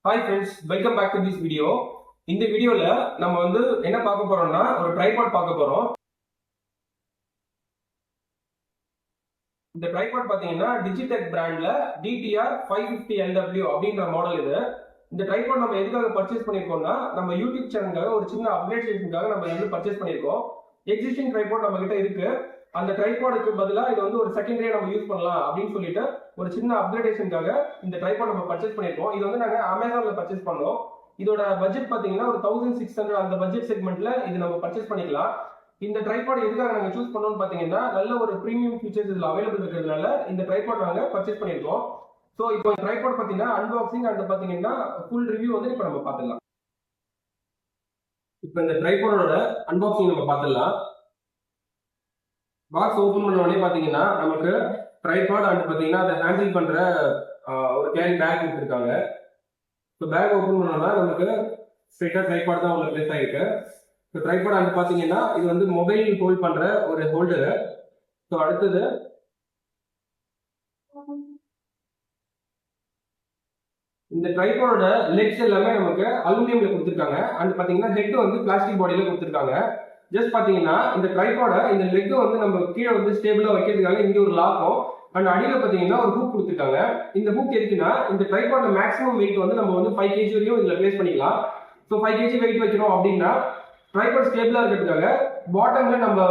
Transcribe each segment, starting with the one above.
Hi friends, welcome back to this video. இந்த வீடியோல நம்ம என்ன பார்க்க போறோம்னா ஒரு ட்ரைபாட் பார்க்க போறோம். இந்த ட்ரைபாட் பாத்தீங்கன்னா டிஜிடெக் பிராண்ட்ல DTR 550LW அப்படின்ற மாடல் இது. இந்த ட்ரைபாட் நம்ம எதுக்காக பர்ச்சேஸ் பண்ணிருக்கோம்னா நம்ம யூடியூப் சேனலுக்காக ஒரு சின்ன அப்டேஷனுக்காக நம்ம பர்ச்சேஸ் பண்ணிருக்கோம். எக்ஸிஸ்டிங் ட்ரைபாட் நம்ம கிட்ட இருக்கு. அந்த ட்ரைபாடுக்கு பதிலா இது ஒரு செகண்டரியா நம்ம யூஸ் பண்ணலாம் அப்படின்னு சொல்லிட்டு ஒரு சின்ன அப்கிரேடேஷனுக்காக இந்த ட்ரைபாட் நம்ம பர்ச்சேஸ் பண்ணிருக்கோம். இது நாங்க அமேசான்ல பர்ச்சேஸ் பண்ணோம். இதோட பட்ஜெட் பாத்தீங்கன்னா ஒரு 1600 அந்த பட்ஜெட் செக்மெண்ட்ல இது நம்ம பர்ச்சேஸ் பண்ணிக்கலாம். இந்த ட்ரைபாட் எதுக்காக நாங்க சூஸ் பண்ணோம்னு பாத்தீங்கன்னா நல்ல ஒரு பிரீமியம் ஃபீச்சர்ஸ் இதுல அவைலபிள் இருக்கிறதுனால இந்த ட்ரைபாட் நாங்க பர்ச்சேஸ் பண்ணிருக்கோம். சோ இப்போ ட்ரைபாட் பாத்தீங்கன்னா அன்பாக்சிங் அண்ட் பாத்தீங்கன்னா ஃபுல் ரிவ்யூ இப்ப நம்ம பாத்துடலாம். இப்போ இந்த ட்ரைபாடோட அன்பாக்சிங் நம்ம பாத்துடலாம். பாக்ஸ் ஓபன் பண்ண உடனே பாத்தீங்கன்னா நமக்கு ட்ரைபாட் அண்ட் பாத்தீங்கன்னா அதை ஹேண்டில் பண்ற ஒரு கேரி பேக் கொடுத்துருக்காங்க. ஸோ பேக் ஓபன் பண்ணோம்னா நமக்கு ஸ்ட்ரெயிட்டா ட்ரைபாட் தான் உங்களுக்கு பிளேஸ் ஆயிருக்கு. ஸோ ட்ரைபாட் அண்ட் பாத்தீங்கன்னா இது மொபைல் ஹோல்ட் பண்ற ஒரு ஹோல்டரு. ஸோ அடுத்தது இந்த ட்ரைபாடோட லெக்ஸ் எல்லாமே நமக்கு அலுமினியம்ல கொடுத்துருக்காங்க. அண்ட் பாத்தீங்கன்னா ஹெட் பிளாஸ்டிக் பாடியில கொடுத்துருக்காங்க. ஜஸ்ட் பாத்தீங்கன்னா இந்த ட்ரைபாட இந்த லெக் நம்ம கீழே ஸ்டேபிளா வைக்கிறதுக்காக இங்க ஒரு லாக்கும் அண்ட் அடியில பாத்தீங்கன்னா ஒரு ஹூக் கொடுத்துருக்காங்க. இந்த ஹூக் எதுக்குன்னா இந்த ட்ரைபாட மேக்ஸிமம் வெயிட் நம்ம 5 kg வரையும் இதுல பிளேஸ் பண்ணிக்கலாம். ஸோ 5 kg வெயிட் வைக்கிறோம் அப்படின்னா ட்ரைபாட் ஸ்டேபிளா இருக்கிறதுக்காக பாட்டம்ல நம்ம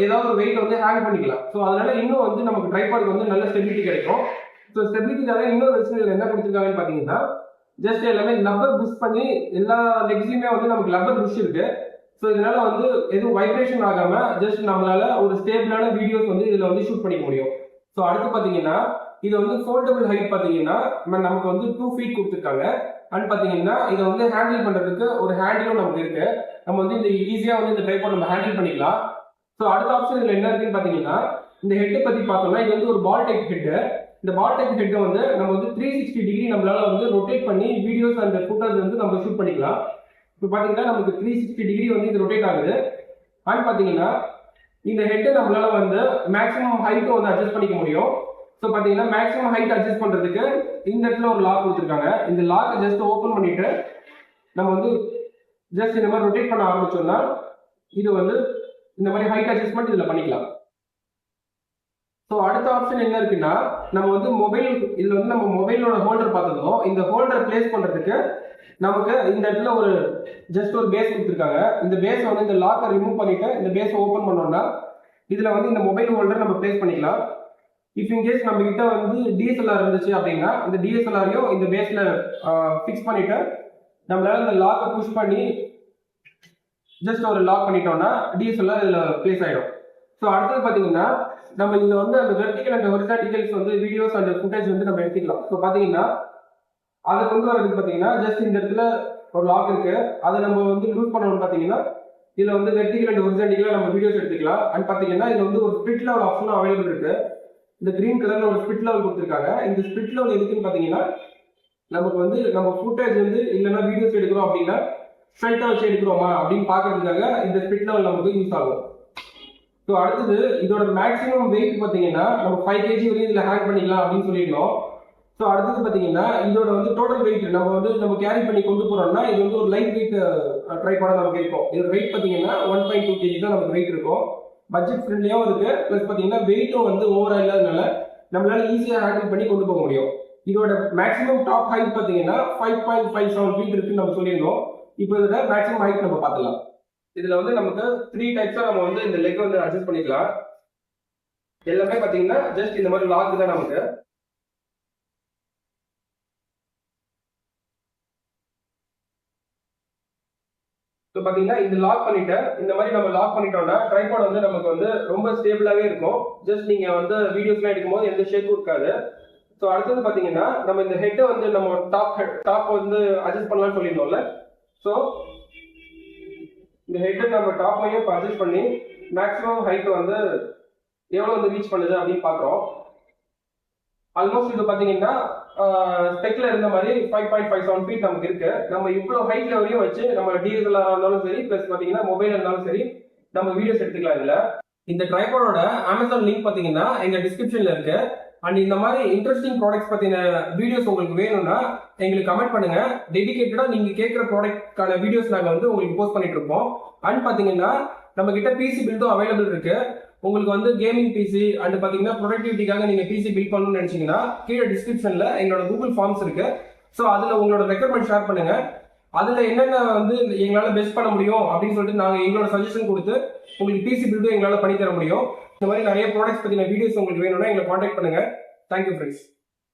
ஏதாவது ஒரு வெயிட் ஹேங் பண்ணிக்கலாம். ஸோ அதனால இன்னும் நமக்கு ட்ரைபாடுக்கு நல்ல ஸ்டெபிலிட்டி கிடைக்கும். ஸோ ஸ்டெபிலிட்டிக்காக இன்னொரு விஷயம் என்ன கொடுத்துருக்காங்கன்னு பாத்தீங்கன்னா ஜஸ்ட் எல்லாமே லப்பர் புஷ் பண்ணி எல்லா லெக்ஸுமே நமக்கு லப்பர் புஷ் இருக்கு. ஸோ இதனால எதுவும் வைப்ரேஷன் ஆகாம ஜஸ்ட் நம்மளால ஒரு ஸ்டேபிளான வீடியோஸ் இதுல ஷூட் பண்ணிக்க முடியும். ஸோ அடுத்து பாத்தீங்கன்னா இது ஃபோல்டபிள் ஹைட் பாத்தீங்கன்னா நமக்கு 2 feet கொடுத்துருக்காங்க. அண்ட் பாத்தீங்கன்னா இதை ஹேண்டில் பண்றதுக்கு ஒரு ஹேண்டிலும் நமக்கு இருக்கு. நம்ம இந்த ஈஸியா இந்த ட்ரைபாட் நம்ம ஹேண்டில் பண்ணிக்கலாம். ஸோ அடுத்த ஆப்ஷன் இதுல என்ன இருக்குன்னு பாத்தீங்கன்னா இந்த ஹெட்டை பத்தி பார்த்தோம்னா இது ஒரு பால் டைப் ஹெட். இந்த பால் டைப் ஹெட்டை நம்ம 360 டிகிரி நம்மளால ரொட்டேட் பண்ணி வீடியோஸ் அண்ட் ஃபோட்டோஸ் நம்ம ஷூட் பண்ணிக்கலாம். இப்போ பாத்தீங்கன்னா நமக்கு 360 டிகிரி இது ரொட்டேட் ஆகுது. அண்ட் பாத்தீங்கன்னா இந்த ஹெட் நம்மளால மேக்ஸிமம் ஹைட் அட்ஜஸ்ட் பண்ணிக்க முடியும். ஸோ பாத்தீங்கன்னா மேக்ஸிமம் ஹைட் அட்ஜஸ்ட் பண்றதுக்கு இந்த இடத்துல ஒரு லாக் கொடுத்துருக்காங்க. இந்த லாக்கை ஜஸ்ட் ஓப்பன் பண்ணிட்டு நம்ம ஜஸ்ட் இந்த மாதிரி ரொட்டேட் பண்ண ஆரம்பிச்சோம்னா இது இந்த மாதிரி ஹைட் அட்ஜஸ்ட்மெண்ட் இதுல பண்ணிக்கலாம். ஸோ அடுத்த ஆப்ஷன் என்ன இருக்குன்னா நம்ம மொபைல் இதுல நம்ம மொபைலோட ஹோல்டர் பார்த்துருந்தோம். இந்த ஹோல்டர் பிளேஸ் பண்றதுக்கு நமக்கு இந்த இடத்துல ஒரு ஜஸ்ட் ஒரு பேஸ் கொடுத்துருக்காங்க. இந்த பேஸ் இந்த லாக்கை ரிமூவ் பண்ணிட்டு இந்த பேஸை ஓப்பன் பண்ணோம்னா இதுல இந்த மொபைல் ஹோல்டர் நம்ம பிளேஸ் பண்ணிக்கலாம். இஃப் இன்கேஸ் நம்ம கிட்ட DSLR இருந்துச்சு அப்படின்னா இந்த DSLR-யும் இந்த பேஸ்ல ஃபிக்ஸ் பண்ணிட்டு நம்மளால இந்த லாக்கை புஷ் பண்ணி ஜஸ்ட் ஒரு லாக் பண்ணிட்டோம்னா DSLR இதுல பிளேஸ் ஆயிடும். ஸோ அடுத்தது பாத்தீங்கன்னா நம்ம இதுல அந்த vertical and horizontals videos and footage நம்ம எடுத்துக்கலாம். ஸோ பாத்தீங்கன்னா அதை கொண்டு வரதுக்கு பாத்தீங்கன்னா ஜஸ்ட் இந்த இடத்துல ஒரு லாக் இருக்கு. அதை நம்ம லூஸ் பண்ணணும்னு பாத்தீங்கன்னா இதுல வெர்டிகல் அண்ட் ஹொரிசான்டலா நம்ம வீடியோஸ் எடுத்துக்கலாம். அண்ட் பாத்தீங்கன்னா இதுல ஒரு ஸ்பிட் லெவல் ஆப்ஷனும் அவைலபிள் இருக்கு. இந்த கிரீன் கலர்ல ஒரு ஸ்பிட் லெவல் கொடுத்துருக்காங்க. இந்த ஸ்பிட் லெவல் எதுக்குன்னு பாத்தீங்கன்னா நமக்கு நம்ம ஃபுட்டேஜ் இல்லைன்னா வீடியோஸ் எடுக்கிறோம் அப்படின்னா ஸ்ட்ரைட்டா வச்சு எடுக்கிறோமா அப்படின்னு பாக்குறதுக்காக இந்த ஸ்பிட் லெவல் நமக்கு யூஸ் ஆகும். ஸோ அடுத்தது இதோட மேக்ஸிமம் வெயிட் பாத்தீங்கன்னா நம்ம 5 kg வரையும் இதுல ஹேங் பண்ணிக்கலாம் அப்படின்னு சொல்லிடணும். ஸோ அடுத்தது பாத்தீங்கன்னா இதோட டோட்டல் வெயிட் நம்ம கேரி பண்ணி கொண்டு போறோம்னா இது ஒரு லைட் வெயிட் ட்ரைபாடா நமக்கு இருக்கும். இதோட வெயிட் பாத்தீங்கன்னா 1.2 kg தான் நமக்கு வெயிட் இருக்கும். பட்ஜெட் ஃப்ரெண்ட்லியாவும் இருக்கு. பிளஸ் பாத்தீங்கன்னா வெயிட்டும் ஓவரா இல்லாதனால நம்மளால ஈஸியா ஹேண்டில் பண்ணி கொண்டு போக முடியும். இதோட மேக்ஸிமம் டாப் ஹைட் பாத்தீங்கன்னா 5.57 feet இருக்குன்னு நம்ம சொல்லியிருந்தோம். இப்போ இதோட மேக்ஸிமம் ஹைட் நம்ம பார்த்துலாம். இதுல நமக்கு 3 டைப்ஸா நம்ம இந்த லெக் அட்ஜஸ்ட் பண்ணிக்கலாம். எல்லாமே பாத்தீங்கன்னா ஜஸ்ட் இந்த மாதிரி லாக் தான் நமக்கு. ஸோ பாத்தீங்கன்னா இந்த லாக் பண்ணிட்டு இந்த மாதிரி நம்ம லாக் பண்ணிட்டோம்னா ட்ரைபாட் நமக்கு ரொம்ப ஸ்டேபிளாவே இருக்கும். ஜஸ்ட் நீங்க வீடியோஸ்லாம் எடுக்கும்போது எந்த ஷேக்கும் இருக்காது. ஸோ அடுத்தது பாத்தீங்கன்னா நம்ம இந்த ஹெட்டை நம்ம டாப் அட்ஜஸ்ட் பண்ணலாம்னு சொல்லியிருந்தோம்ல. ஸோ இந்த ஹெட்டை நம்ம டாப்லையும் அட்ஜஸ்ட் பண்ணி மேக்ஸிமம் ஹைட் எவ்வளவு ரீச் பண்ணுது அப்படின்னு பாக்குறோம். ஆல்மோஸ்ட் இது பாத்தீங்கன்னா ஸ்பெக்ல இருந்த மாதிரி 5.57 feet நமக்கு இருக்கு. நம்ம இவ்வளவு ஹைட்ல வரையும் வச்சு நம்ம DSLR இருந்தாலும் சரி பிளஸ் பாத்தீங்கன்னா மொபைல் இருந்தாலும் சரி நம்ம வீடியோஸ் எடுத்துக்கலாம். இதுல இந்த ட்ரைபாடோட அமேசான் லிங்க் பாத்தீங்கன்னா எங்க டிஸ்கிரிப்ஷன்ல இருக்கு. அண்ட் இந்த மாதிரி இன்ட்ரெஸ்டிங் ப்ராடக்ட்ஸ் பத்தின வீடியோஸ் உங்களுக்கு வேணும்னா எங்களுக்கு கமெண்ட் பண்ணுங்க. டெடிகேட்டடா நீங்க கேட்குற ப்ராடக்ட்கான வீடியோஸ் நாங்க வந்து உங்களுக்கு போஸ்ட் பண்ணிட்டு இருப்போம். அண்ட் பாத்தீங்கன்னா நம்ம கிட்ட பிசி பில்டும் அவைலபிள் இருக்கு. உங்களுக்கு வந்து கேமிங் பிசி அண்ட் பாத்தீங்கன்னா ப்ரொடக்டிவிட்டிக்காக நீங்க பிசி பில் பண்ணணும்னு நினைச்சீங்கன்னா கீழே டிஸ்கிரிப்ஷன்ல எங்களோட கூகுள் ஃபார்ம்ஸ் இருக்கு. ஸோ அதுல உங்களோட ரெக்யர்மெண்ட் ஷேர் பண்ணுங்க. அதுல என்னென்ன வந்து எங்களால பெஸ்ட் பண்ண முடியும் அப்படின்னு சொல்லிட்டு நாங்க எங்களோட சஜஷன் கொடுத்து உங்களுக்கு பிசி பில்டும் எங்களால பண்ணி தர முடியும். இந்த மாதிரி நிறைய ப்ராடக்ட்ஸ் பத்தின வீடியோஸ் உங்களுக்கு வேணும்னா எங்களை காண்டாக்ட் பண்ணுங்க. Thank you friends.